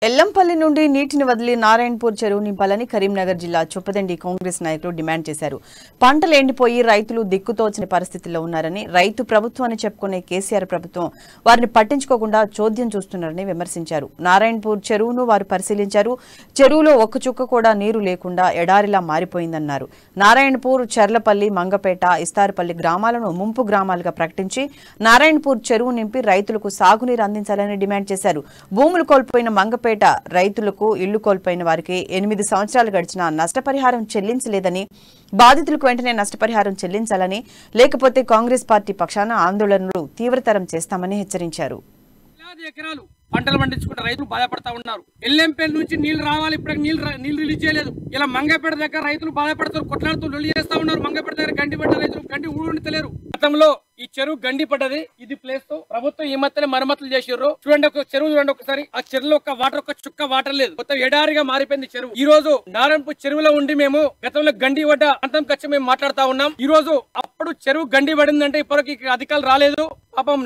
ఎల్లంపల్లి నుండి నీటిని వదిలి నారాయణపూర్ చెరువు నింపాలని కరీంనగర్ జిల్లా చొప్పదండి కాంగ్రెస్ నాయకులు డిమాండ్ చేశారు. పంటలు ఎండిపోయి రైతులు దిక్కుతోచని పరిస్థితుల్లో ఉన్నారని, రైతు ప్రభుత్వం అని చెప్పుకునే కేసీఆర్ ప్రభుత్వం వారిని పట్టించుకోకుండా చోద్యం చూస్తున్నారని విమర్శించారు. నారాయణపూర్ చెరువును వారు పరిశీలించారు. చెరువులో ఒక్క చుక్క కూడా నీరు లేకుండా ఎడారిలా మారిపోయిందన్నారు. నారాయణపూర్, చర్లపల్లి, మంగపేట, ఇస్తారుపల్లి గ్రామాలను ముంపు గ్రామాలుగా ప్రకటించి నారాయణపూర్ చెరువు నింపి రైతులకు సాగునీరు అందించాలని డిమాండ్ చేశారు. భూములు కోల్పోయిన మంగపేట రైతులకు ఇళ్లు కోల్పోయిన వారికి 8 సంవత్సరాలు గడిచినా నష్టపరిహారం చెల్లించలేదని, బాధితులకు వెంటనే నష్టపరిహారం చెల్లించాలని, లేకపోతే కాంగ్రెస్ పార్టీ పక్షాన ఆందోళనలు తీవ్రతరం చేస్తామని హెచ్చరించారు. ఎకరాలు పంటలు పండించుకుంటే రైతులు బాధపడతా ఉన్నారు. ఎల్లంపల్లి నుంచి నీళ్లు రావాలి, ఇప్పుడు నీళ్లు రిలీజ్ చేయలేదు. ఇలా మంగపేట దగ్గర రైతులు బాధపడతారు, కొట్లాడుతూ లొల్లి చేస్తా ఉన్నారు. మంగపేట దగ్గర గండి పడ్డ రైతులు గండి ఊడుతలేరు. గతంలో ఈ చెరువు గండి పడ్డది, ఇది ప్లేస్ తో ప్రభుత్వం ఈ మధ్యనే మరమ్మతులు చేసారు. చూడండి, ఒక చెరువు చూడండి ఒకసారి, ఆ చెరువులో ఒక చుక్క వాటర్ లేదు, మొత్తం ఎడారిగా మారిపోయింది చెరువు. ఈ రోజు నారాయణపూర్ చెరువులో ఉండి మేము గతంలో గండి పడ్డ ప్రాంతం వచ్చి మేము మాట్లాడుతా ఉన్నాం. ఈ రోజు అప్పుడు చెరువు గండి పడిందంటే ఇప్పటికి అధికారులు రాలేదు. పాపం